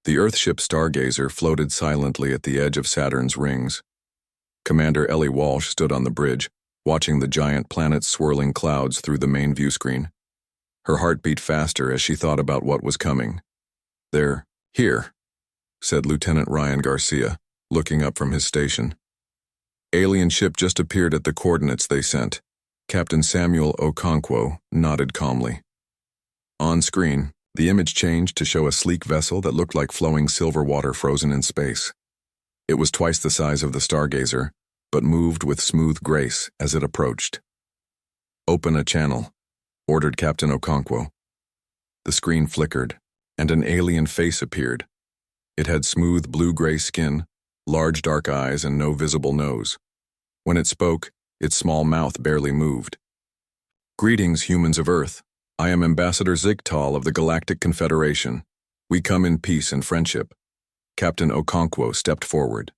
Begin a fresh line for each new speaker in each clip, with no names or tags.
The Earthship Stargazer floated silently at the edge of Saturn's rings. Commander Ellie Walsh stood on the bridge, watching the giant planet's swirling clouds through the main viewscreen. Her heart beat faster as she thought about what was coming. "They're here," said Lieutenant Ryan Garcia, looking up from his station. "Alien ship just appeared at the coordinates they sent." Captain Samuel Okonkwo nodded calmly. On screen, the image changed to show a sleek vessel that looked like flowing silver water frozen in space. It was twice the size of the Stargazer, but moved with smooth grace as it approached. "Open a channel," ordered Captain Okonkwo. The screen flickered, and an alien face appeared. It had smooth blue-gray skin, large dark eyes, and no visible nose. When it spoke, its small mouth barely moved. "Greetings, humans of Earth. I am Ambassador Zigtal of the Galactic Confederation. We come in peace and friendship." Captain Okonkwo stepped forward.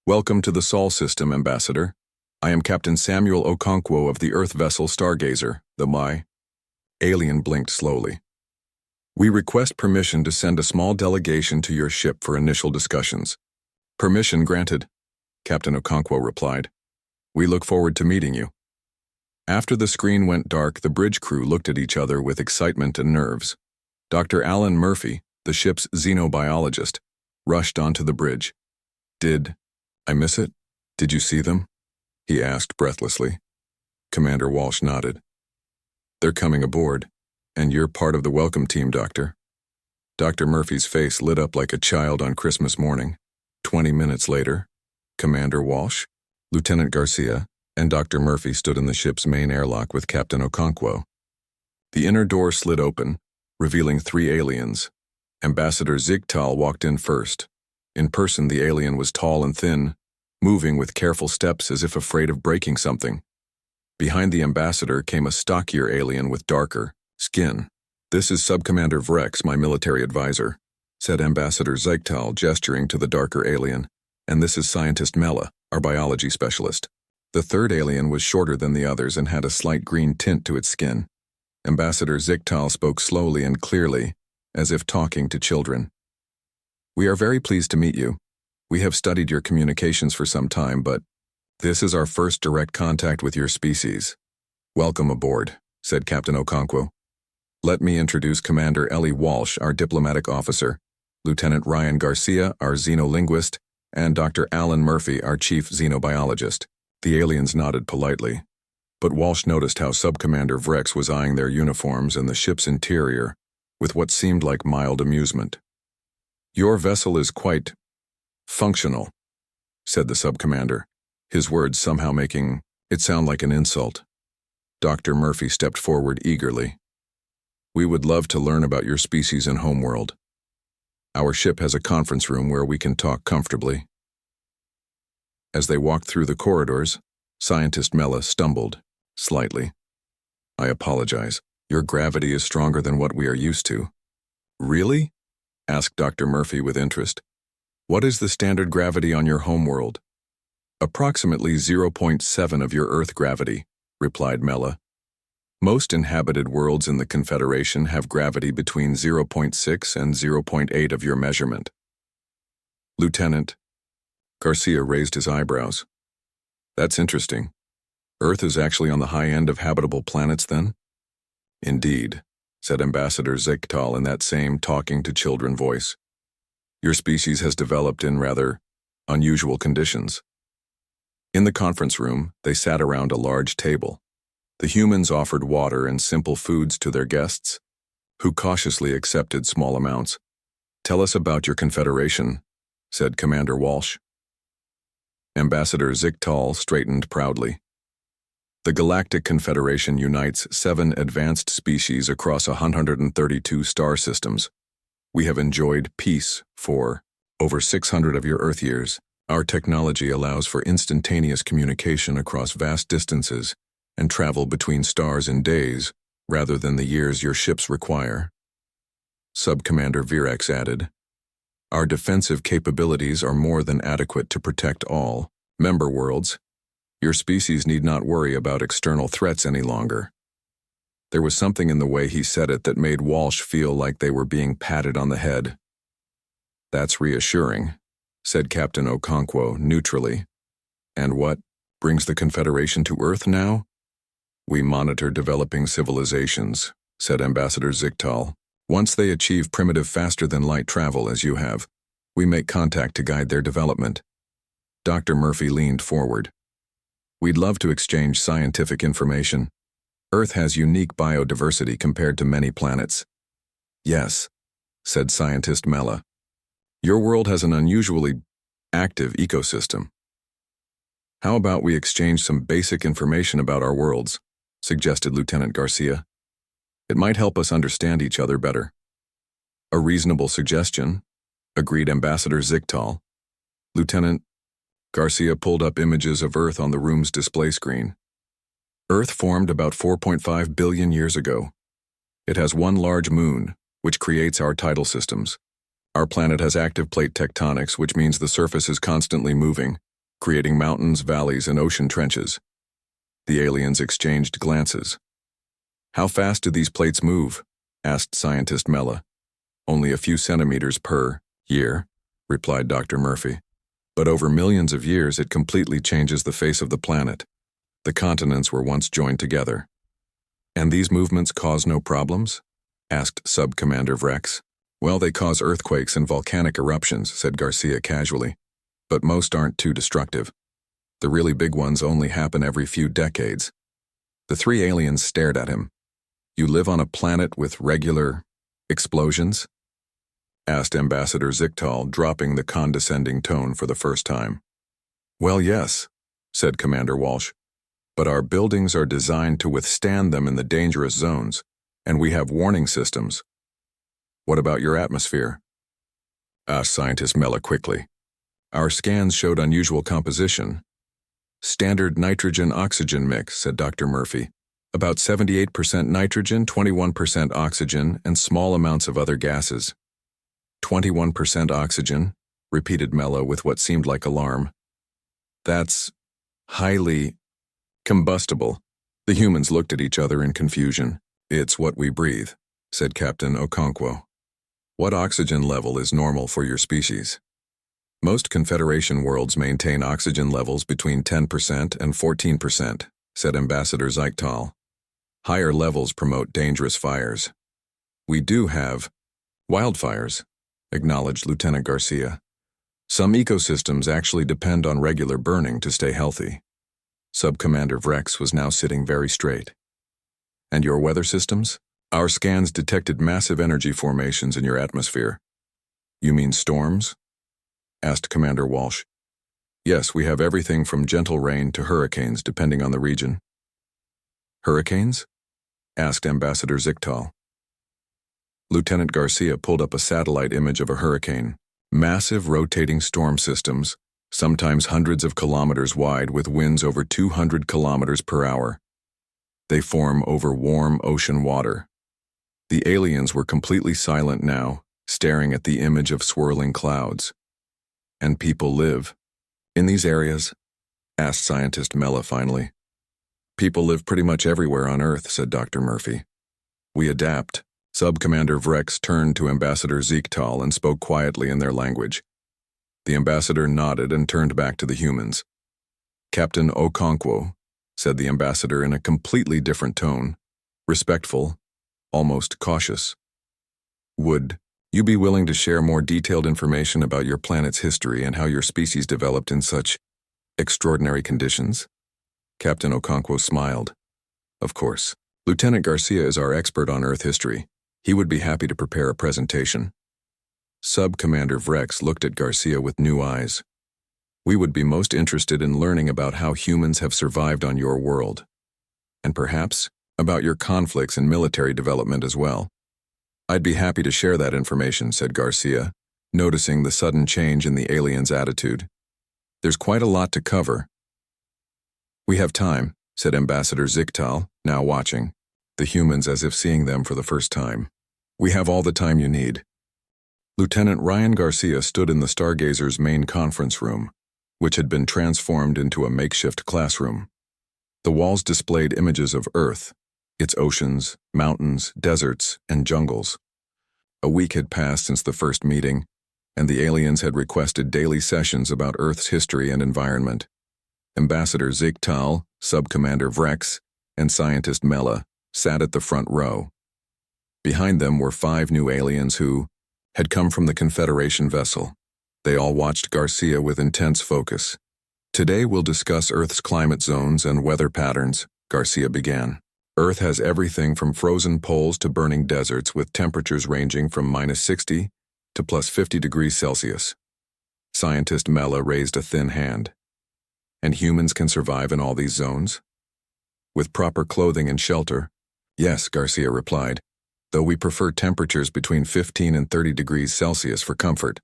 "Welcome to the Sol system, Ambassador. I am Captain Samuel Okonkwo of the Earth vessel Stargazer, the My." Alien blinked slowly. "We request permission to send a small delegation to your ship for initial discussions." "Permission granted," Captain Okonkwo replied. "We look forward to meeting you." After the screen went dark, the bridge crew looked at each other with excitement and nerves. Dr. Alan Murphy, the ship's xenobiologist, rushed onto the bridge. "Did I miss it? Did you see them?" he asked breathlessly. Commander Walsh nodded. "They're coming aboard, and you're part of the welcome team, Doctor." Dr. Murphy's face lit up like a child on Christmas morning. 20 minutes later, Commander Walsh, Lieutenant Garcia, and Dr. Murphy stood in the ship's main airlock with Captain Okonkwo. The inner door slid open, revealing 3 aliens. Ambassador Zigtal walked in first. In person, the alien was tall and thin, moving with careful steps as if afraid of breaking something. Behind the ambassador came a stockier alien with darker skin. "This is Subcommander Vrex, my military advisor," said Ambassador Zigtal, gesturing to the darker alien. "And this is Scientist Mela, our biology specialist." The third alien was shorter than the others and had a slight green tint to its skin. Ambassador Zigtal spoke slowly and clearly, as if talking to children. "We are very pleased to meet you. We have studied your communications for some time, but this is our first direct contact with your species. Welcome aboard," said Captain Okonkwo. "Let me introduce Commander Ellie Walsh, our diplomatic officer, Lieutenant Ryan Garcia, our xenolinguist, and Dr. Alan Murphy, our chief xenobiologist." The aliens nodded politely, but Walsh noticed how Subcommander Vrex was eyeing their uniforms and the ship's interior with what seemed like mild amusement. "Your vessel is quite functional," said the subcommander, his words somehow making it sound like an insult. Dr. Murphy stepped forward eagerly. "We would love to learn about your species and homeworld. Our ship has a conference room where we can talk comfortably." As they walked through the corridors, Scientist Mela stumbled, slightly. "I apologize. Your gravity is stronger than what we are used to." "Really?" asked Dr. Murphy with interest. "What is the standard gravity on your homeworld?" "Approximately 0.7 of your Earth gravity," replied Mela. "Most inhabited worlds in the Confederation have gravity between 0.6 and 0.8 of your measurement." "Lieutenant," Garcia raised his eyebrows. "That's interesting. Earth is actually on the high end of habitable planets, then?" "Indeed," said Ambassador Zigtal in that same talking-to-children voice. "Your species has developed in rather unusual conditions." In the conference room, they sat around a large table. The humans offered water and simple foods to their guests, who cautiously accepted small amounts. "Tell us about your confederation," said Commander Walsh. Ambassador Zigtal straightened proudly. "The Galactic Confederation unites 7 advanced species across 132 star systems. We have enjoyed peace for over 600 of your Earth years. Our technology allows for instantaneous communication across vast distances and travel between stars in days rather than the years your ships require." Subcommander Virex added, "Our defensive capabilities are more than adequate to protect all member worlds. Your species need not worry about external threats any longer." There was something in the way he said it that made Walsh feel like they were being patted on the head. That's reassuring, said Captain Okonkwo neutrally. And what brings the Confederation to Earth now? We monitor developing civilizations, said Ambassador Ziktal. Once they achieve primitive faster-than-light travel as you have, we make contact to guide their development. Dr. Murphy leaned forward. We'd love to exchange scientific information. Earth has unique biodiversity compared to many planets. Yes, said scientist Mella. Your world has an unusually active ecosystem. How about we exchange some basic information about our worlds, suggested Lieutenant Garcia. It might help us understand each other better. A reasonable suggestion, agreed Ambassador Ziktal. Lieutenant Garcia pulled up images of Earth on the room's display screen. Earth formed about 4.5 billion years ago. It has one large moon, which creates our tidal systems. Our planet has active plate tectonics, which means the surface is constantly moving, creating mountains, valleys, and ocean trenches. The aliens exchanged glances. How fast do these plates move? Asked scientist Mella. Only a few centimeters per year, replied Dr. Murphy. But over millions of years it completely changes the face of the planet. The continents were once joined together. And these movements cause no problems? Asked Sub-Commander Vrex. Well, they cause earthquakes and volcanic eruptions, said Garcia casually. But most aren't too destructive. The really big ones only happen every few decades. The three aliens stared at him. You live on a planet with regular explosions? Asked Ambassador Ziktal, dropping the condescending tone for the first time. Well, yes, said Commander Walsh. But our buildings are designed to withstand them in the dangerous zones, and we have warning systems. What about your atmosphere? Asked Scientist Mella quickly. Our scans showed unusual composition. Standard nitrogen-oxygen mix, said Dr. Murphy. About 78% nitrogen, 21% oxygen, and small amounts of other gases. 21% oxygen, repeated Mella with what seemed like alarm. That's highly combustible. The humans looked at each other in confusion. It's what we breathe, said Captain Okonkwo. What oxygen level is normal for your species? Most Confederation worlds maintain oxygen levels between 10% and 14%, said Ambassador Ziktal. Higher levels promote dangerous fires. We do have wildfires, acknowledged Lieutenant Garcia. Some ecosystems actually depend on regular burning to stay healthy. Sub-Commander Vrex was now sitting very straight. And your weather systems? Our scans detected massive energy formations in your atmosphere. You mean storms? Asked Commander Walsh. Yes, we have everything from gentle rain to hurricanes depending on the region. Hurricanes? Asked Ambassador Ziktal. Lieutenant Garcia pulled up a satellite image of a hurricane. Massive rotating storm systems, sometimes hundreds of kilometers wide with winds over 200 kilometers per hour. They form over warm ocean water. The aliens were completely silent now, staring at the image of swirling clouds. And people live in these areas? Asked Scientist Mella finally. People live pretty much everywhere on Earth, said Dr. Murphy. We adapt. Sub-Commander Vrex turned to Ambassador Ziktal and spoke quietly in their language. The ambassador nodded and turned back to the humans. Captain Okonkwo, said the ambassador in a completely different tone, respectful, almost cautious. Would you be willing to share more detailed information about your planet's history and how your species developed in such extraordinary conditions? Captain Okonkwo smiled. Of course. Lieutenant Garcia is our expert on Earth history. He would be happy to prepare a presentation. Sub-Commander Vrex looked at Garcia with new eyes. We would be most interested in learning about how humans have survived on your world. And perhaps about your conflicts and military development as well. I'd be happy to share that information, said Garcia, noticing the sudden change in the alien's attitude. There's quite a lot to cover. We have time, said Ambassador Ziktal, now watching, the humans as if seeing them for the first time. We have all the time you need. Lieutenant Ryan Garcia stood in the Stargazer's main conference room, which had been transformed into a makeshift classroom. The walls displayed images of Earth, its oceans, mountains, deserts, and jungles. A week had passed since the first meeting, and the aliens had requested daily sessions about Earth's history and environment. Ambassador Zigtal, Sub-Commander Vrex, and Scientist Mela sat at the front row. Behind them were 5 new aliens who had come from the Confederation vessel. They all watched Garcia with intense focus. "Today we'll discuss Earth's climate zones and weather patterns," Garcia began. "Earth has everything from frozen poles to burning deserts with temperatures ranging from -60 to +50 degrees Celsius." Scientist Mela raised a thin hand. "And humans can survive in all these zones? With proper clothing and shelter?" "Yes," Garcia replied, "though we prefer temperatures between 15 and 30 degrees Celsius for comfort."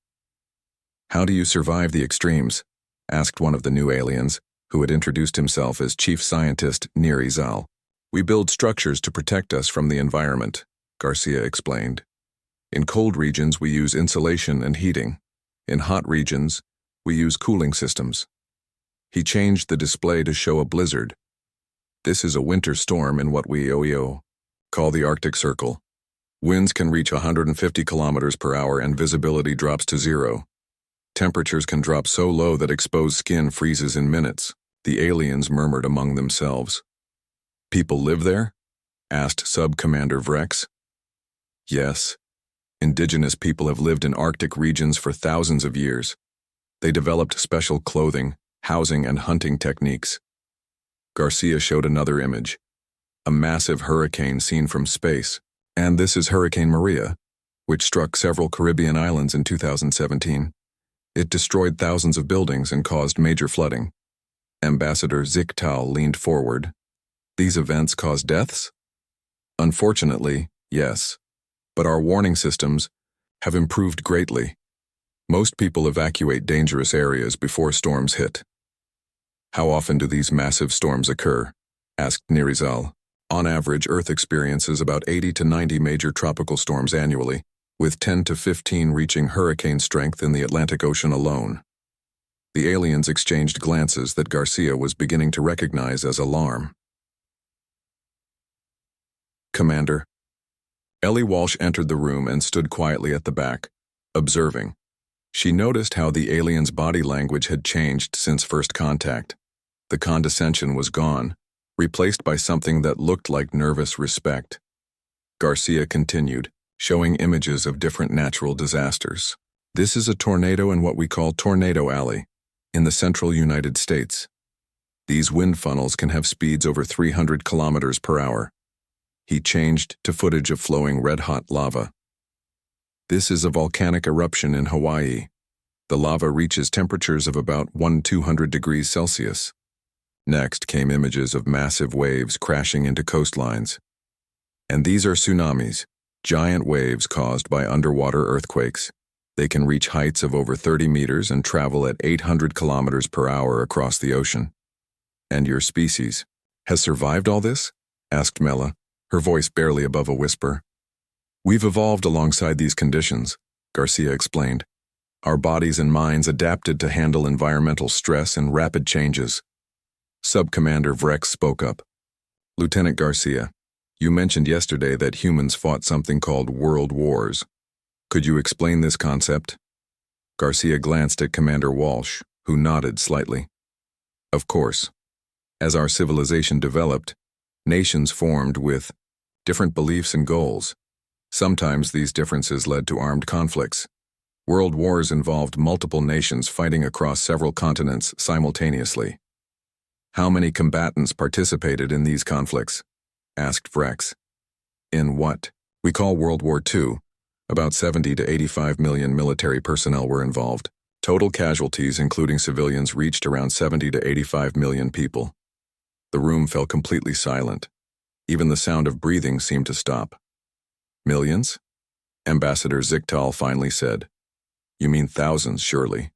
"How do you survive the extremes?" asked one of the new aliens, who had introduced himself as Chief Scientist Narration. "We build structures to protect us from the environment," Garcia explained. "In cold regions we use insulation and heating. In hot regions, we use cooling systems." He changed the display to show a blizzard. "This is a winter storm in what we call the Arctic Circle. Winds can reach 150 kilometers per hour and visibility drops to 0. Temperatures can drop so low that exposed skin freezes in minutes." The aliens murmured among themselves. "People live there?" asked Sub-Commander Vrex. "Yes. Indigenous people have lived in Arctic regions for thousands of years. They developed special clothing, housing, and hunting techniques." Garcia showed another image. A massive hurricane seen from space. "And this is Hurricane Maria, which struck several Caribbean islands in 2017. It destroyed thousands of buildings and caused major flooding." Ambassador Zigtal leaned forward. "These events caused deaths?" "Unfortunately, yes. But our warning systems have improved greatly. Most people evacuate dangerous areas before storms hit." "How often do these massive storms occur?" asked Nirizal. "On average, Earth experiences about 80 to 90 major tropical storms annually, with 10 to 15 reaching hurricane strength in the Atlantic Ocean alone." The aliens exchanged glances that Garcia was beginning to recognize as alarm. "Commander." Ellie Walsh entered the room and stood quietly at the back, observing. She noticed how the alien's body language had changed since first contact. The condescension was gone, replaced by something that looked like nervous respect. Garcia continued, showing images of different natural disasters. "This is a tornado in what we call Tornado Alley, in the central United States. These wind funnels can have speeds over 300 kilometers per hour." He changed to footage of flowing red-hot lava. "This is a volcanic eruption in Hawaii. The lava reaches temperatures of about 200 degrees Celsius." Next came images of massive waves crashing into coastlines. "And these are tsunamis, giant waves caused by underwater earthquakes. They can reach heights of over 30 meters and travel at 800 kilometers per hour across the ocean." "And your species has survived all this?" asked Mela, her voice barely above a whisper. "We've evolved alongside these conditions," Garcia explained. "Our bodies and minds adapted to handle environmental stress and rapid changes." Sub-Commander Vrex spoke up. "Lieutenant Garcia, you mentioned yesterday that humans fought something called world wars. Could you explain this concept?" Garcia glanced at Commander Walsh, who nodded slightly. "Of course. As our civilization developed, nations formed with different beliefs and goals. Sometimes these differences led to armed conflicts. World wars involved multiple nations fighting across several continents simultaneously." "How many combatants participated in these conflicts?" asked Vrex. "In what we call World War II, about 70 to 85 million military personnel were involved. Total casualties, including civilians, reached around 70 to 85 million people." The room fell completely silent. Even the sound of breathing seemed to stop. "Millions?" Ambassador Zigtal finally said. "You mean thousands, surely?"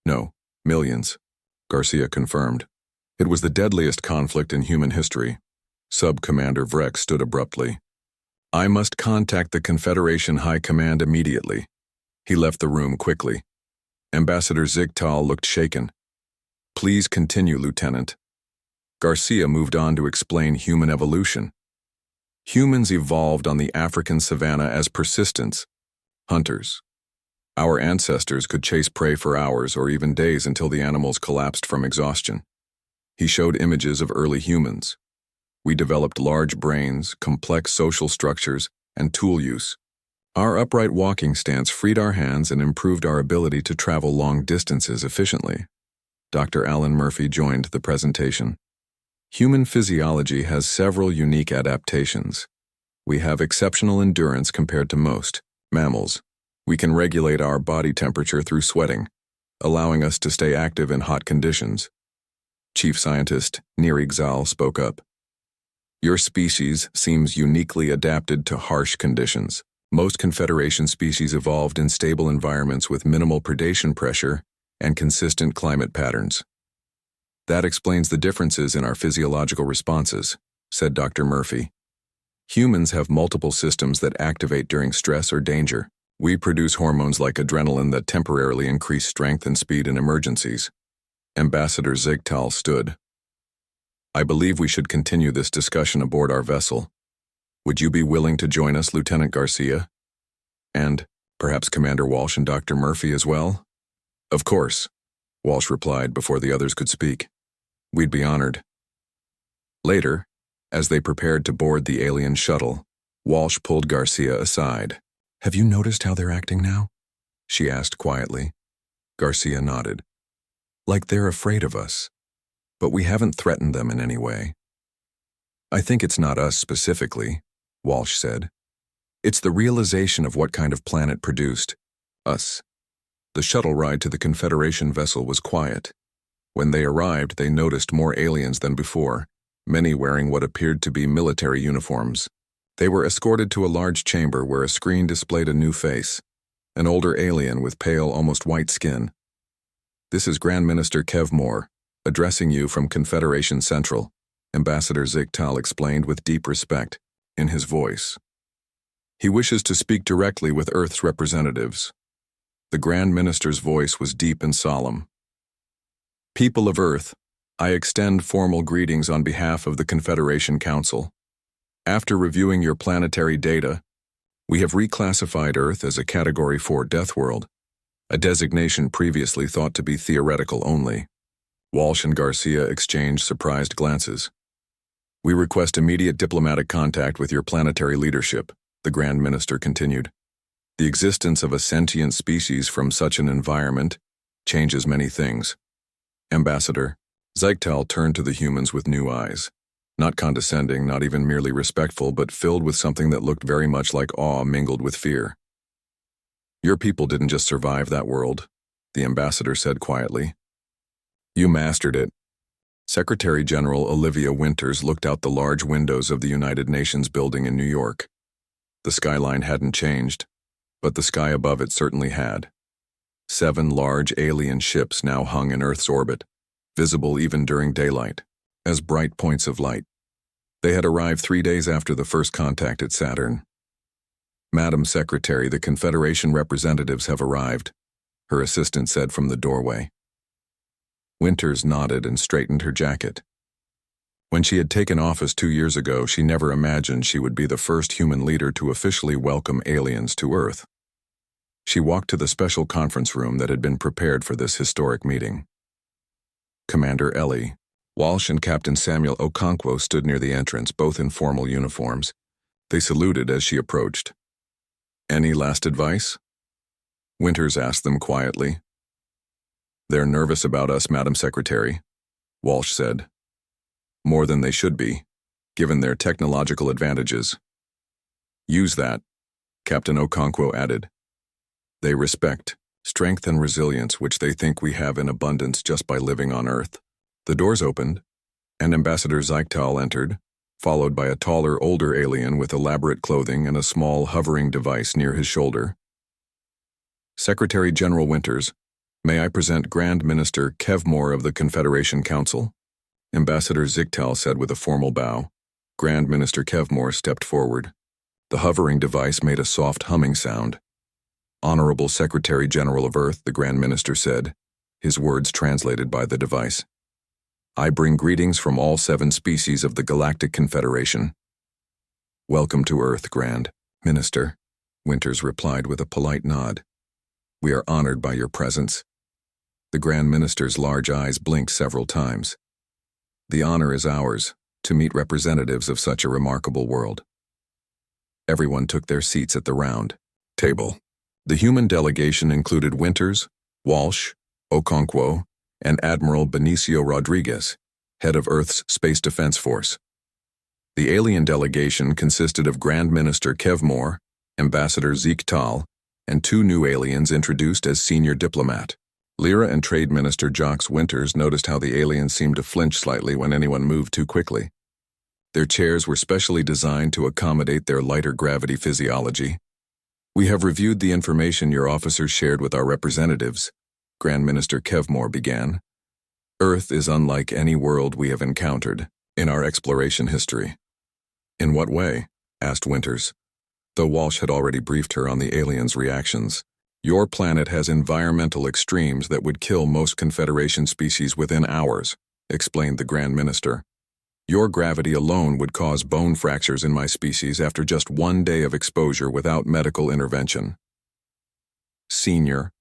"No, millions," Garcia confirmed. "It was the deadliest conflict in human history." Sub-Commander Vrex stood abruptly. "I must contact the Confederation High Command immediately." He left the room quickly. Ambassador Zigtal looked shaken. "Please continue, Lieutenant." Garcia moved on to explain human evolution. Humans evolved on the African savanna as persistence, hunters. Our ancestors could chase prey for hours or even days until the animals collapsed from exhaustion. He showed images of early humans. We developed large brains, complex social structures, and tool use. Our upright walking stance freed our hands and improved our ability to travel long distances efficiently. Dr. Alan Murphy joined the presentation. Human physiology has several unique adaptations. We have exceptional endurance compared to most mammals. We can regulate our body temperature through sweating, allowing us to stay active in hot conditions. Chief Scientist Neri Zal spoke up. Your species seems uniquely adapted to harsh conditions. Most Confederation species evolved in stable environments with minimal predation pressure and consistent climate patterns. That explains the differences in our physiological responses, said Dr. Murphy. Humans have multiple systems that activate during stress or danger. We produce hormones like adrenaline that temporarily increase strength and speed in emergencies. Ambassador Ziegtal stood. I believe we should continue this discussion aboard our vessel. Would you be willing to join us, Lieutenant Garcia? And perhaps Commander Walsh and Dr. Murphy as well? Of course, Walsh replied before the others could speak. We'd be honored. Later, as they prepared to board the alien shuttle, Walsh pulled Garcia aside. Have you noticed how they're acting now? She asked quietly. Garcia nodded. Like they're afraid of us. But we haven't threatened them in any way. I think it's not us specifically, Walsh said. It's the realization of what kind of planet produced us. The shuttle ride to the Confederation vessel was quiet. When they arrived, they noticed more aliens than before, many wearing what appeared to be military uniforms. They were escorted to a large chamber where a screen displayed a new face, an older alien with pale, almost white skin. This is Grand Minister Kev Moore, addressing you from Confederation Central, Ambassador Ziegtal explained with deep respect in his voice. He wishes to speak directly with Earth's representatives. The Grand Minister's voice was deep and solemn. People of Earth, I extend formal greetings on behalf of the Confederation Council. After reviewing your planetary data, we have reclassified Earth as a Category 4 death world, a designation previously thought to be theoretical only. Walsh and Garcia exchanged surprised glances. We request immediate diplomatic contact with your planetary leadership, the Grand Minister continued. The existence of a sentient species from such an environment changes many things. Ambassador, Ziegtal turned to the humans with new eyes. Not condescending, not even merely respectful, but filled with something that looked very much like awe mingled with fear. Your people didn't just survive that world, the ambassador said quietly. You mastered it. Secretary General Olivia Winters looked out the large windows of the United Nations building in New York. The skyline hadn't changed, but the sky above it certainly had. 7 large alien ships now hung in Earth's orbit, visible even during daylight, as bright points of light. They had arrived 3 days after the first contact at Saturn. Madam Secretary, the Confederation representatives have arrived, her assistant said from the doorway. Winters nodded and straightened her jacket. When she had taken office 2 years ago, she never imagined she would be the first human leader to officially welcome aliens to Earth. She walked to the special conference room that had been prepared for this historic meeting. Commander Ellie, Walsh and Captain Samuel Okonkwo stood near the entrance, both in formal uniforms. They saluted as she approached. Any last advice? Winters asked them quietly. They're nervous about us, Madam Secretary, Walsh said. More than they should be, given their technological advantages. Use that, Captain Okonkwo added. They respect strength and resilience which they think we have in abundance just by living on Earth. The doors opened, and Ambassador Ziegtal entered, followed by a taller, older alien with elaborate clothing and a small hovering device near his shoulder. Secretary General Winters, may I present Grand Minister Kev Moore of the Confederation Council? Ambassador Ziegtal said with a formal bow. Grand Minister Kev Moore stepped forward. The hovering device made a soft humming sound. Honorable Secretary General of Earth, the Grand Minister said, his words translated by the device. I bring greetings from all 7 species of the Galactic Confederation. Welcome to Earth, Grand Minister, Winters replied with a polite nod. We are honored by your presence. The Grand Minister's large eyes blinked several times. The honor is ours, to meet representatives of such a remarkable world. Everyone took their seats at the round table. The human delegation included Winters, Walsh, Okonkwo, and Admiral Benicio Rodriguez, head of Earth's Space Defense Force. The alien delegation consisted of Grand Minister Kevmore, Ambassador Zeke Tal, and 2 new aliens introduced as senior diplomat. Lyra and Trade Minister Jocks Winters noticed how the aliens seemed to flinch slightly when anyone moved too quickly. Their chairs were specially designed to accommodate their lighter gravity physiology. We have reviewed the information your officers shared with our representatives, Grand Minister Kevmore began. Earth is unlike any world we have encountered in our exploration history. In what way? Asked Winters, though Walsh had already briefed her on the aliens' reactions. Your planet has environmental extremes that would kill most Confederation species within hours, explained the Grand Minister. Your gravity alone would cause bone fractures in my species after just 1 day of exposure without medical intervention. Senior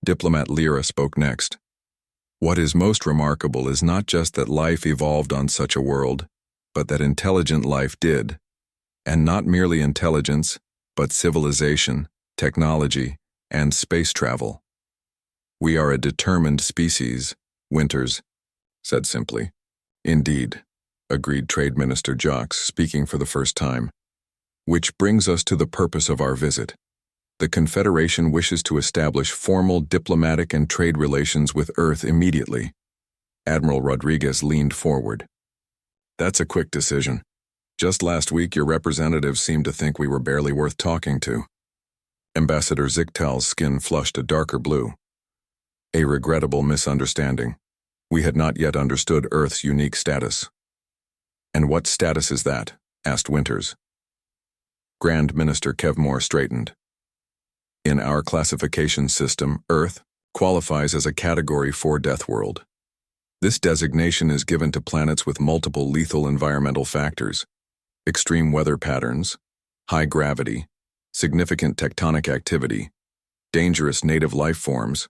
Diplomat Lyra spoke next. What is most remarkable is not just that life evolved on such a world, but that intelligent life did. And not merely intelligence, but civilization, technology, and space travel. We are a determined species, Winters said simply. Indeed, agreed Trade Minister Jocks, speaking for the first time. Which brings us to the purpose of our visit. The Confederation wishes to establish formal diplomatic and trade relations with Earth immediately. Admiral Rodriguez leaned forward. That's a quick decision. Just last week, your representatives seemed to think we were barely worth talking to. Ambassador Zichtal's skin flushed a darker blue. A regrettable misunderstanding. We had not yet understood Earth's unique status. And what status is that? Asked Winters. Grand Minister Kevmore straightened. In our classification system, Earth qualifies as a Category 4 death world. This designation is given to planets with multiple lethal environmental factors, extreme weather patterns, high gravity, significant tectonic activity, dangerous native life forms,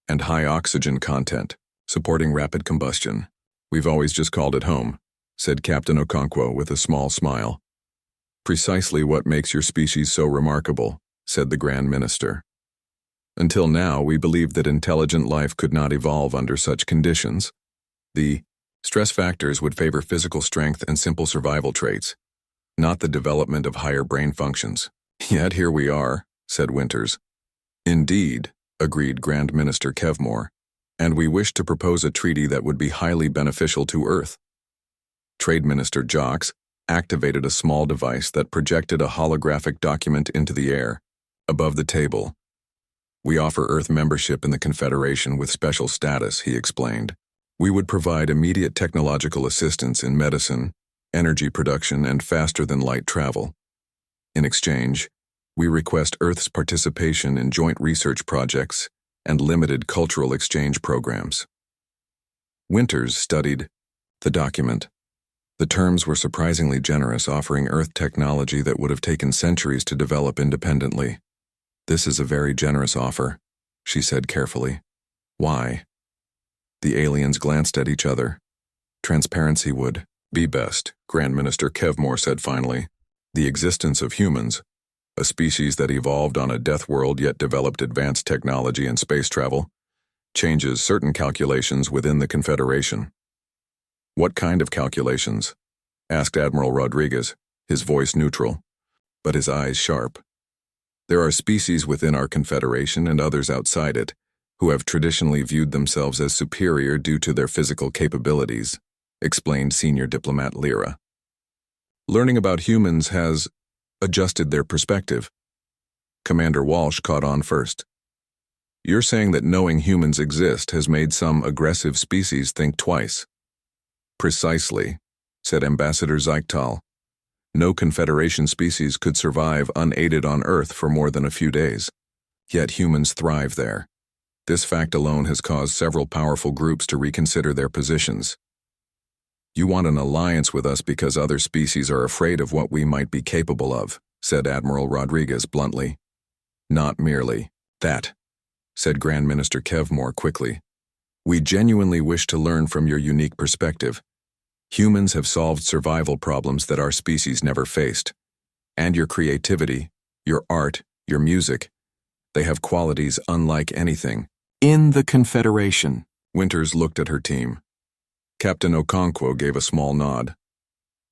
and high oxygen content, supporting rapid combustion. We've always just called it home, said Captain Okonkwo with a small smile. Precisely what makes your species so remarkable, said the Grand Minister. Until now, we believed that intelligent life could not evolve under such conditions. The stress factors would favor physical strength and simple survival traits, not the development of higher brain functions. Yet here we are, said Winters. Indeed, agreed Grand Minister Kevmore, and we wish to propose a treaty that would be highly beneficial to Earth. Trade Minister Jocks activated a small device that projected a holographic document into the air, above the table. We offer Earth membership in the Confederation with special status, he explained. We would provide immediate technological assistance in medicine, energy production, and faster-than-light travel. In exchange, we request Earth's participation in joint research projects and limited cultural exchange programs. Winters studied the document. The terms were surprisingly generous, offering Earth technology that would have taken centuries to develop independently. This is a very generous offer, she said carefully. Why? The aliens glanced at each other. Transparency would be best, Grand Minister Kevmore said finally. The existence of humans, a species that evolved on a death world yet developed advanced technology and space travel, changes certain calculations within the Confederation. What kind of calculations? Asked Admiral Rodriguez, his voice neutral, but his eyes sharp. There are species within our Confederation and others outside it who have traditionally viewed themselves as superior due to their physical capabilities, explained Senior Diplomat Lyra. Learning about humans has adjusted their perspective. Commander Walsh caught on first. You're saying that knowing humans exist has made some aggressive species think twice. Precisely, said Ambassador Zichtal. No Confederation species could survive unaided on Earth for more than a few days. Yet humans thrive there. This fact alone has caused several powerful groups to reconsider their positions. You want an alliance with us because other species are afraid of what we might be capable of, said Admiral Rodriguez bluntly. Not merely that, said Grand Minister Kevmore quickly. "We genuinely wish to learn from your unique perspective. Humans have solved survival problems that our species never faced. And your creativity, your art, your music, they have qualities unlike anything in the Confederation." Winters looked at her team. Captain Okonkwo gave a small nod.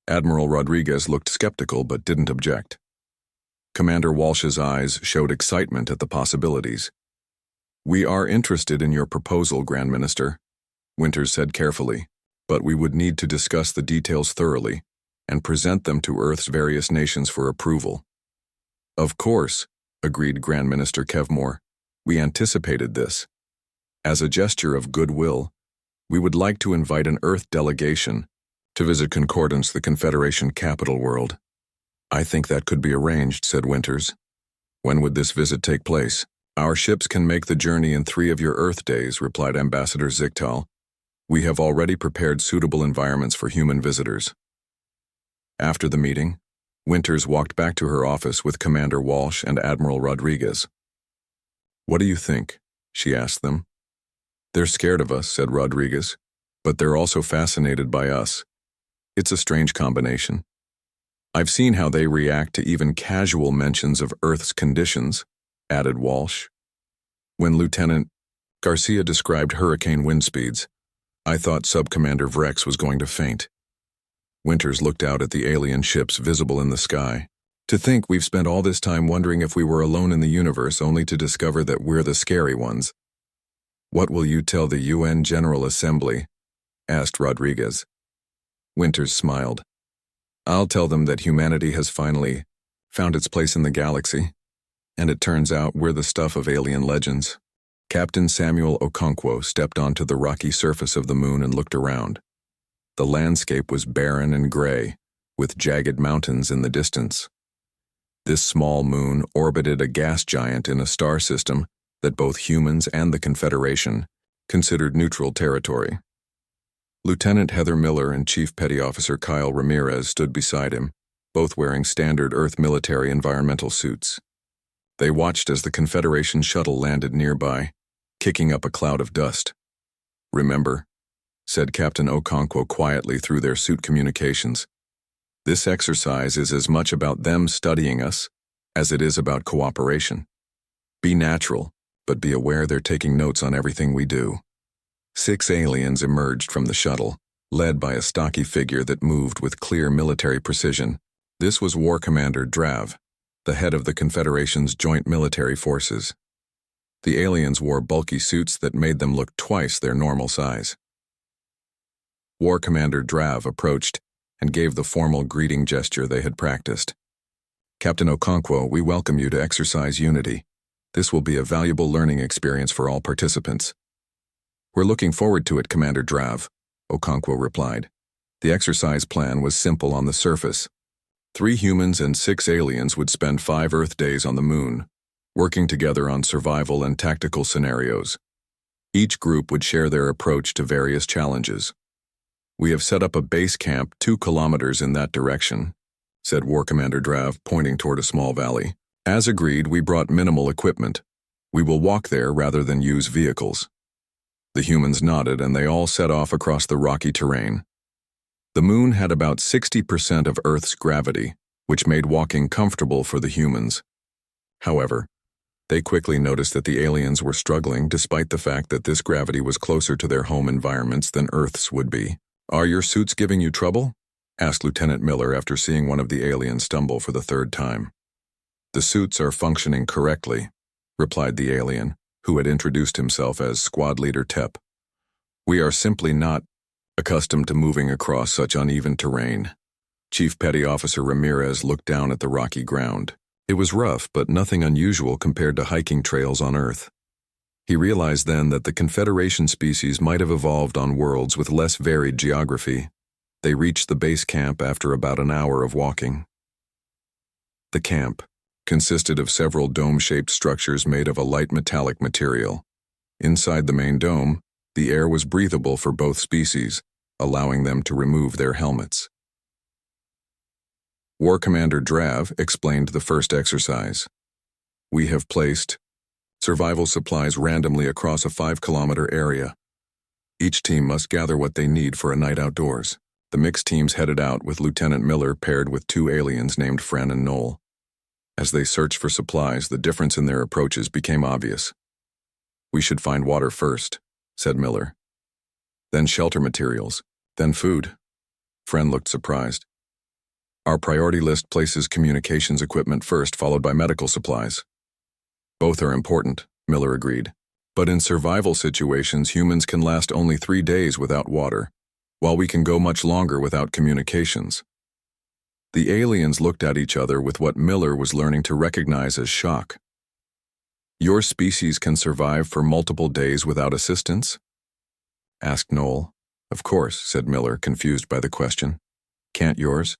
Admiral Rodriguez looked skeptical but didn't object. Commander Walsh's eyes showed excitement at the possibilities. "We are interested in your proposal, Grand Minister," Winters said carefully, "but we would need to discuss the details thoroughly and present them to Earth's various nations for approval." "Of course," agreed Grand Minister Kevmore. "We anticipated this. As a gesture of goodwill, we would like to invite an Earth delegation to visit Concordance, the Confederation capital world." "I think that could be arranged," said Winters. "When would this visit take place?" "Our ships can make the journey in 3 of your Earth days," replied Ambassador Zichtal. "We have already prepared suitable environments for human visitors." After the meeting, Winters walked back to her office with Commander Walsh and Admiral Rodriguez. "What do you think?" she asked them. "They're scared of us," said Rodriguez, "but they're also fascinated by us. It's a strange combination. I've seen how they react to even casual mentions of Earth's conditions," added Walsh. "When Lieutenant Garcia described hurricane wind speeds, I thought Subcommander Vrex was going to faint." Winters looked out at the alien ships visible in the sky. "To think we've spent all this time wondering if we were alone in the universe only to discover that we're the scary ones." "What will you tell the UN General Assembly?" asked Rodriguez. Winters smiled. "I'll tell them that humanity has finally found its place in the galaxy, and it turns out we're the stuff of alien legends." Captain Samuel Okonkwo stepped onto the rocky surface of the moon and looked around. The landscape was barren and gray, with jagged mountains in the distance. This small moon orbited a gas giant in a star system that both humans and the Confederation considered neutral territory. Lieutenant Heather Miller and Chief Petty Officer Kyle Ramirez stood beside him, both wearing standard Earth military environmental suits. They watched as the Confederation shuttle landed nearby, kicking up a cloud of dust. "Remember," said Captain Okonkwo quietly through their suit communications, "this exercise is as much about them studying us as it is about cooperation. Be natural, but be aware they're taking notes on everything we do." 6 aliens emerged from the shuttle, led by a stocky figure that moved with clear military precision. This was War Commander Drav, the head of the Confederation's joint military forces. The aliens wore bulky suits that made them look twice their normal size. War Commander Drav approached and gave the formal greeting gesture they had practiced. "Captain Okonkwo, we welcome you to exercise unity. This will be a valuable learning experience for all participants." "We're looking forward to it, Commander Drav," Okonkwo replied. The exercise plan was simple on the surface. 3 humans and 6 aliens would spend 5 Earth days on the moon, working together on survival and tactical scenarios. Each group would share their approach to various challenges. "We have set up a base camp 2 kilometers in that direction," said War Commander Drav, pointing toward a small valley. "As agreed, we brought minimal equipment. We will walk there rather than use vehicles." The humans nodded and they all set off across the rocky terrain. The moon had about 60% of Earth's gravity, which made walking comfortable for the humans. However, they quickly noticed that the aliens were struggling despite the fact that this gravity was closer to their home environments than Earth's would be. "Are your suits giving you trouble?" asked Lieutenant Miller after seeing one of the aliens stumble for the 3rd time. "The suits are functioning correctly," replied the alien, who had introduced himself as Squad Leader Tep. "We are simply not accustomed to moving across such uneven terrain." Chief Petty Officer Ramirez looked down at the rocky ground. It was rough, but nothing unusual compared to hiking trails on Earth. He realized then that the Confederation species might have evolved on worlds with less varied geography. They reached the base camp after about an hour of walking. The camp consisted of several dome-shaped structures made of a light metallic material. Inside the main dome, the air was breathable for both species, allowing them to remove their helmets. War Commander Drav explained the first exercise. "We have placed survival supplies randomly across a 5-kilometer area. Each team must gather what they need for a night outdoors. The mixed teams headed out with Lieutenant Miller paired with 2 aliens named Fren and Noel. As they searched for supplies, the difference in their approaches became obvious. "We should find water first," said Miller. "Then shelter materials, then food." Fren looked surprised. "Our priority list places communications equipment first, followed by medical supplies." "Both are important," Miller agreed. "But in survival situations, humans can last only 3 days without water, while we can go much longer without communications." The aliens looked at each other with what Miller was learning to recognize as shock. "Your species can survive for multiple days without assistance?" asked Noel. "Of course," said Miller, confused by the question. "Can't yours?"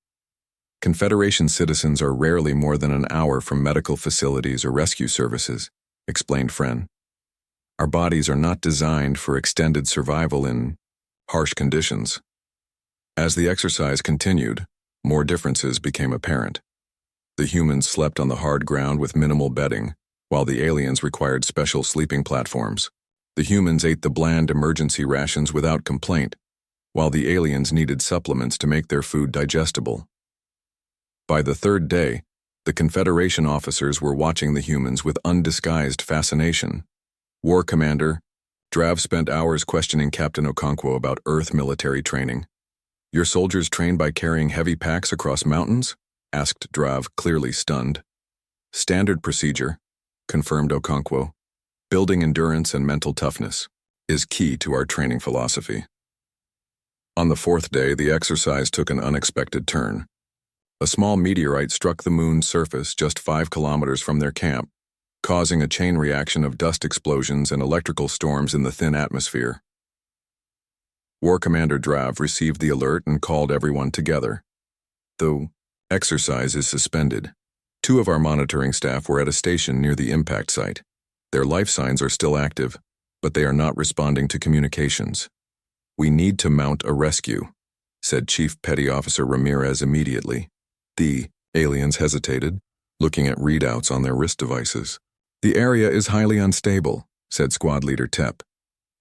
"Confederation citizens are rarely more than an hour from medical facilities or rescue services," explained Fren. "Our bodies are not designed for extended survival in harsh conditions." As the exercise continued, more differences became apparent. The humans slept on the hard ground with minimal bedding, while the aliens required special sleeping platforms. The humans ate the bland emergency rations without complaint, while the aliens needed supplements to make their food digestible. By the 3rd day, the Confederation officers were watching the humans with undisguised fascination. War Commander Drav spent hours questioning Captain Okonkwo about Earth military training. "Your soldiers train by carrying heavy packs across mountains?" asked Drav, clearly stunned. "Standard procedure," confirmed Okonkwo. "Building endurance and mental toughness is key to our training philosophy." On the 4th day, the exercise took an unexpected turn. A small meteorite struck the moon's surface just 5 kilometers from their camp, causing a chain reaction of dust explosions and electrical storms in the thin atmosphere. War Commander Drav received the alert and called everyone together. "The exercise is suspended. 2 of our monitoring staff were at a station near the impact site. Their life signs are still active, but they are not responding to communications. We need to mount a rescue," said Chief Petty Officer Ramirez immediately. The aliens hesitated, looking at readouts on their wrist devices. "The area is highly unstable," said Squad Leader Tep.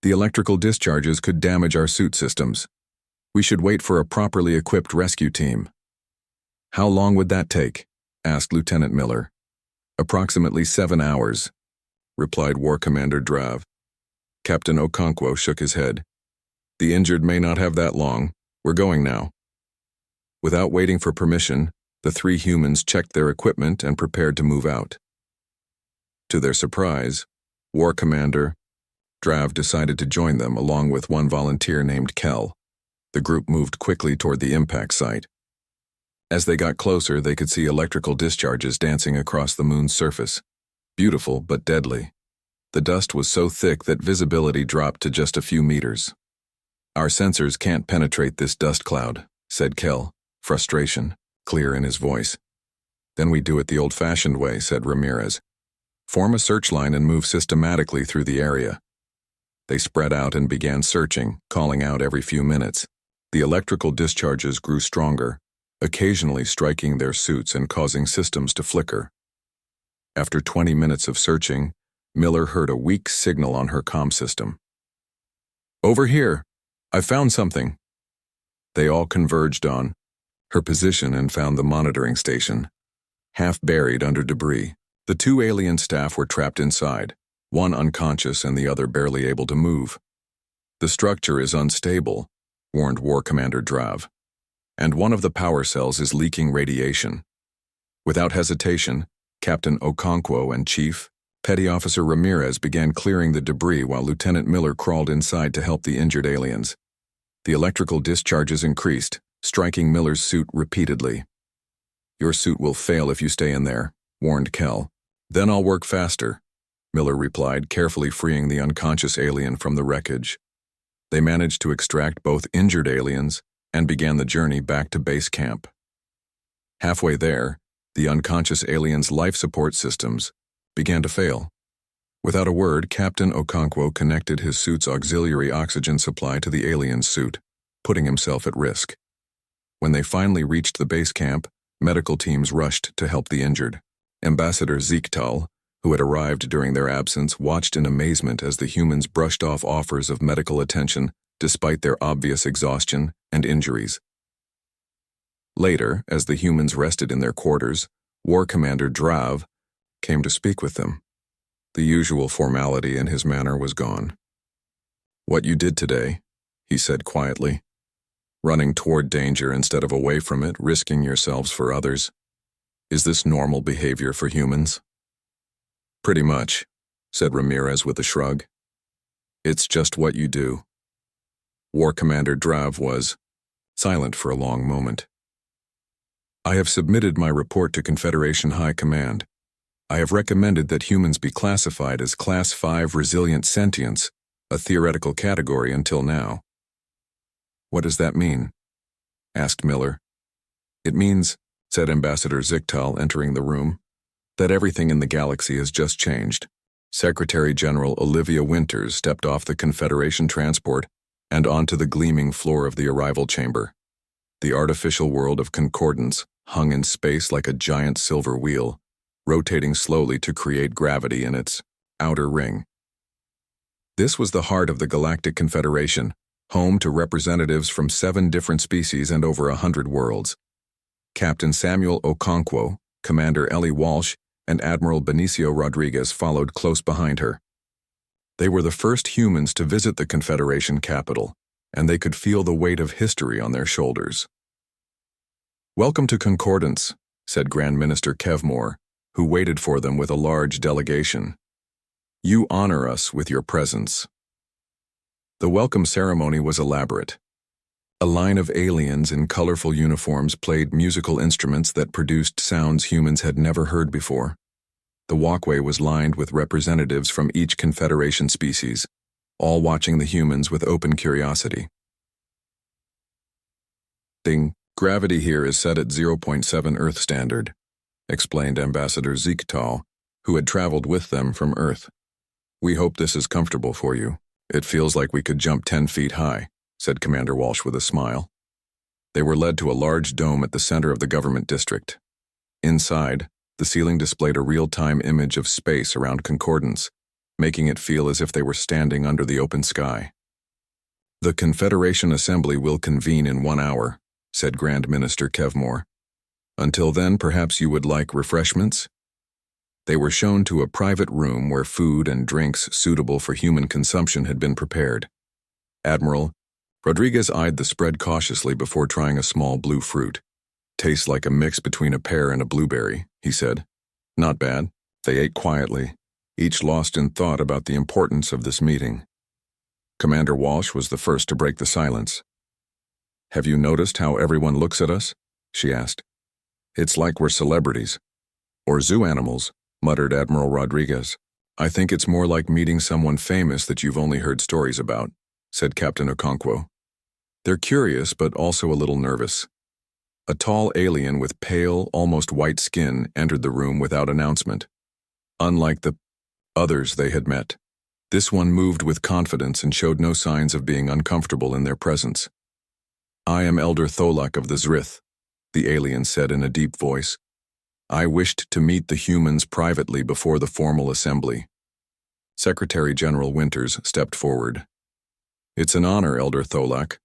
"The electrical discharges could damage our suit systems. We should wait for a properly equipped rescue team." "How long would that take?" asked Lieutenant Miller. "Approximately 7 hours," replied War Commander Drav. Captain Okonkwo shook his head. "The injured may not have that long. We're going now." Without waiting for permission, the 3 humans checked their equipment and prepared to move out. To their surprise, War Commander Drav decided to join them along with 1 volunteer named Kel. The group moved quickly toward the impact site. As they got closer, they could see electrical discharges dancing across the moon's surface. Beautiful but deadly. The dust was so thick that visibility dropped to just a few meters. "Our sensors can't penetrate this dust cloud," said Kel, frustration clear in his voice. "Then we do it the old-fashioned way," said Ramirez. "Form a search line and move systematically through the area." They spread out and began searching, calling out every few minutes. The electrical discharges grew stronger, occasionally striking their suits and causing systems to flicker. After 20 minutes of searching, Miller heard a weak signal on her comm system. "Over here! I found something!" They all converged on her position and found the monitoring station, half buried under debris. The 2 alien staff were trapped inside, one unconscious and the other barely able to move. "The structure is unstable," warned War Commander Drav, "and one of the power cells is leaking radiation." Without hesitation, Captain Okonkwo and Chief Petty Officer Ramirez began clearing the debris while Lieutenant Miller crawled inside to help the injured aliens. The electrical discharges increased, striking Miller's suit repeatedly. "Your suit will fail if you stay in there," warned Kel. "Then I'll work faster," Miller replied, carefully freeing the unconscious alien from the wreckage. They managed to extract both injured aliens and began the journey back to base camp. Halfway there, the unconscious alien's life support systems began to fail. Without a word, Captain Okonkwo connected his suit's auxiliary oxygen supply to the alien's suit, putting himself at risk. When they finally reached the base camp, medical teams rushed to help the injured. Ambassador Ziektal, who had arrived during their absence, watched in amazement as the humans brushed off offers of medical attention despite their obvious exhaustion and injuries. Later, as the humans rested in their quarters, War Commander Drav came to speak with them. The usual formality in his manner was gone. "What you did today," he said quietly, "running toward danger instead of away from it, risking yourselves for others. Is this normal behavior for humans?" "Pretty much," said Ramirez with a shrug. "It's just what you do." War Commander Drav was silent for a long moment. "I have submitted my report to Confederation High Command. I have recommended that humans be classified as Class 5 Resilient Sentience, a theoretical category until now." "What does that mean?" asked Miller. "It means," said Ambassador Zichtal, entering the room, "that everything in the galaxy has just changed." Secretary General Olivia Winters stepped off the Confederation transport and onto the gleaming floor of the arrival chamber. The artificial world of Concordance hung in space like a giant silver wheel, rotating slowly to create gravity in its outer ring. This was the heart of the Galactic Confederation, home to representatives from 7 different species and over 100 worlds. Captain Samuel Okonkwo, Commander Ellie Walsh, and Admiral Benicio Rodriguez followed close behind her. They were the first humans to visit the Confederation capital, and they could feel the weight of history on their shoulders. "Welcome to Concordance," said Grand Minister Kevmore, who waited for them with a large delegation. "You honor us with your presence." The welcome ceremony was elaborate. A line of aliens in colorful uniforms played musical instruments that produced sounds humans had never heard before. The walkway was lined with representatives from each Confederation species, all watching the humans with open curiosity. "Gravity here is set at 0.7 Earth standard," explained Ambassador Zichtal, who had traveled with them from Earth. "We hope this is comfortable for you. It feels like we could jump 10 feet high," said Commander Walsh with a smile. They were led to a large dome at the center of the government district. Inside, the ceiling displayed a real-time image of space around Concordance, making it feel as if they were standing under the open sky. "The Confederation Assembly will convene in 1 hour," said Grand Minister Kevmore. "Until then, perhaps you would like refreshments?" They were shown to a private room where food and drinks suitable for human consumption had been prepared. Admiral Rodriguez eyed the spread cautiously before trying a small blue fruit. "Tastes like a mix between a pear and a blueberry," he said. "Not bad." They ate quietly, each lost in thought about the importance of this meeting. Commander Walsh was the first to break the silence. "Have you noticed how everyone looks at us?" she asked. "It's like we're celebrities." "Or zoo animals," muttered Admiral Rodriguez. "I think it's more like meeting someone famous that you've only heard stories about," said Captain Okonkwo. "They're curious, but also a little nervous." A tall alien with pale, almost white skin entered the room without announcement. Unlike the others they had met, this one moved with confidence and showed no signs of being uncomfortable in their presence. "I am Elder Tholak of the Zrith," the alien said in a deep voice. "I wished to meet the humans privately before the formal assembly." Secretary General Winters stepped forward. "It's an honor, Elder Tholak.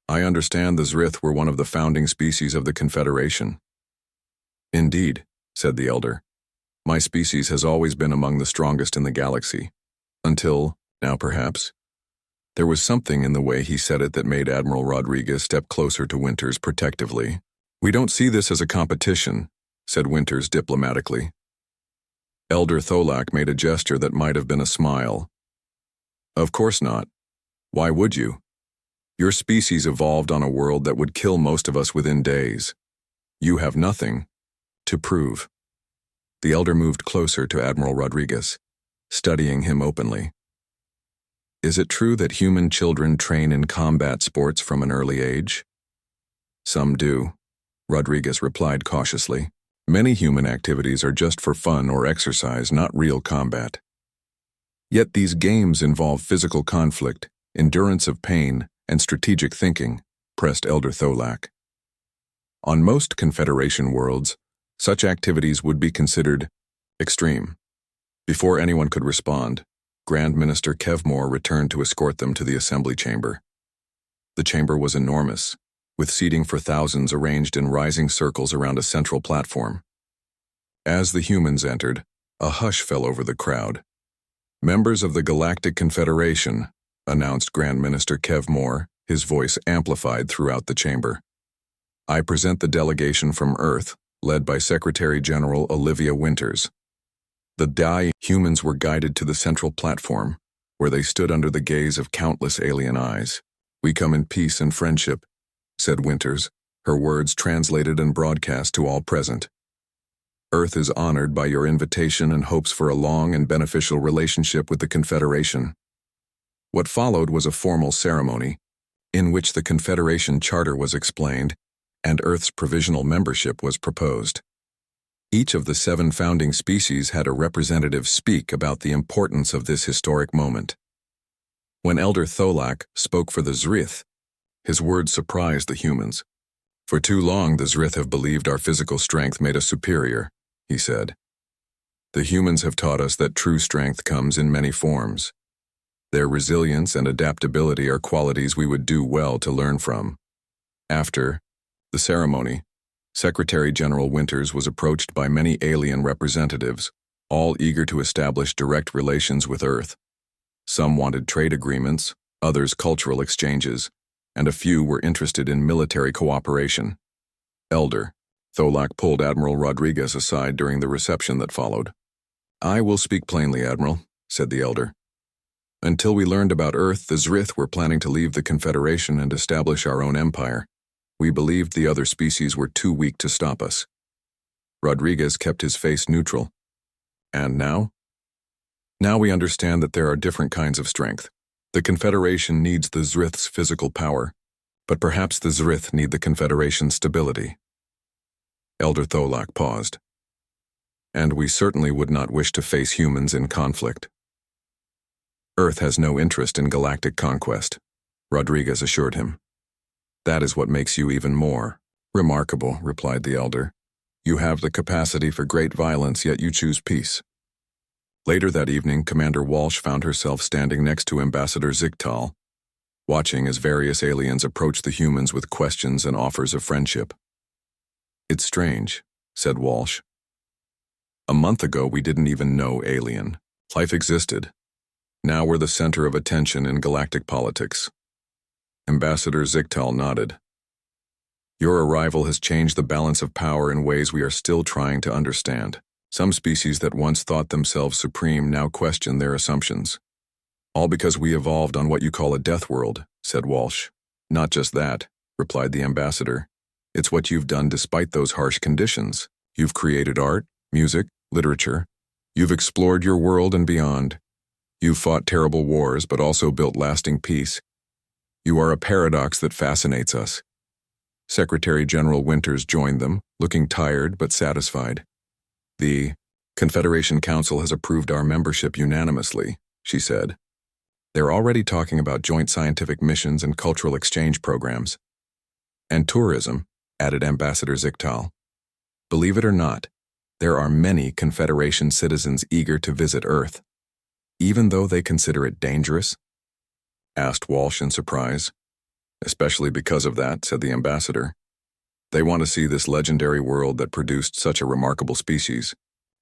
I understand the Zrith were one of the founding species of the Confederation." "Indeed," said the Elder. "My species has always been among the strongest in the galaxy. Until now, perhaps." There was something in the way he said it that made Admiral Rodriguez step closer to Winters protectively. "We don't see this as a competition," said Winters diplomatically. Elder Tholak made a gesture that might have been a smile. "Of course not. Why would you? Your species evolved on a world that would kill most of us within days. You have nothing to prove." The Elder moved closer to Admiral Rodriguez, studying him openly. "Is it true that human children train in combat sports from an early age?" "Some do," Rodriguez replied cautiously. "Many human activities are just for fun or exercise, not real combat. Yet these games involve physical conflict, endurance of pain, and strategic thinking," pressed Elder Tholak. "On most Confederation worlds, such activities would be considered extreme. Before anyone could respond, Grand Minister Kevmore returned to escort them to the assembly chamber. The chamber was enormous, with seating for thousands arranged in rising circles around a central platform. As the humans entered, a hush fell over the crowd. "Members of the Galactic Confederation," announced Grand Minister Kevmore, his voice amplified throughout the chamber. "I present the delegation from Earth, led by Secretary General Olivia Winters." The humans were guided to the central platform, where they stood under the gaze of countless alien eyes. "We come in peace and friendship," said Winters, her words translated and broadcast to all present. "Earth is honored by your invitation and hopes for a long and beneficial relationship with the Confederation." What followed was a formal ceremony, in which the Confederation Charter was explained, and Earth's provisional membership was proposed. Each of the 7 founding species had a representative speak about the importance of this historic moment. When Elder Tholak spoke for the Zrith, his words surprised the humans. "For too long the Zrith have believed our physical strength made us superior," he said. "The humans have taught us that true strength comes in many forms. Their resilience and adaptability are qualities we would do well to learn from." After the ceremony, Secretary General Winters was approached by many alien representatives, all eager to establish direct relations with Earth. Some wanted trade agreements, others cultural exchanges, and a few were interested in military cooperation. Elder Tholak pulled Admiral Rodriguez aside during the reception that followed. "I will speak plainly, Admiral," said the Elder. "Until we learned about Earth, the Zrith were planning to leave the Confederation and establish our own empire. We believed the other species were too weak to stop us." Rodriguez kept his face neutral. "And now?" "Now we understand that there are different kinds of strength. The Confederation needs the Zrith's physical power, but perhaps the Zrith need the Confederation's stability." Elder Tholak paused. "And we certainly would not wish to face humans in conflict." "Earth has no interest in galactic conquest," Rodriguez assured him. "That is what makes you even more remarkable," replied the Elder. "You have the capacity for great violence, yet you choose peace." Later that evening, Commander Walsh found herself standing next to Ambassador Zigtal, watching as various aliens approached the humans with questions and offers of friendship. "It's strange," said Walsh. "A month ago we didn't even know alien. Life existed. Now we're the center of attention in galactic politics." Ambassador Zigtal nodded. "Your arrival has changed the balance of power in ways we are still trying to understand. Some species that once thought themselves supreme now question their assumptions. All because we evolved on what you call a death world," said Walsh. "Not just that," replied the ambassador. "It's what you've done despite those harsh conditions. You've created art, music, literature. You've explored your world and beyond. You've fought terrible wars but also built lasting peace. You are a paradox that fascinates us." Secretary General Winters joined them, looking tired but satisfied. "The Confederation Council has approved our membership unanimously," she said. "They're already talking about joint scientific missions and cultural exchange programs." "And tourism," added Ambassador Zigtal. "Believe it or not, there are many Confederation citizens eager to visit Earth, even though they consider it dangerous?" asked Walsh in surprise. "Especially because of that," said the ambassador. "They want to see this legendary world that produced such a remarkable species.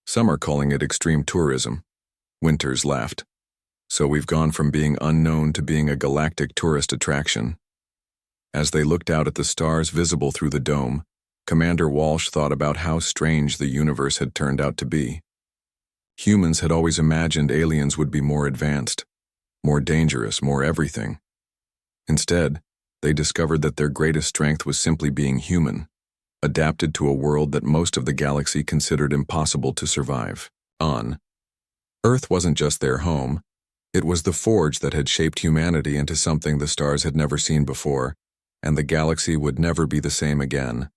Some are calling it extreme tourism." Winters laughed. "So we've gone from being unknown to being a galactic tourist attraction." As they looked out at the stars visible through the dome, Commander Walsh thought about how strange the universe had turned out to be. Humans had always imagined aliens would be more advanced, more dangerous, more everything. Instead, they discovered that their greatest strength was simply being human, adapted to a world that most of the galaxy considered impossible to survive on. Earth wasn't just their home, it was the forge that had shaped humanity into something the stars had never seen before, and the galaxy would never be the same again.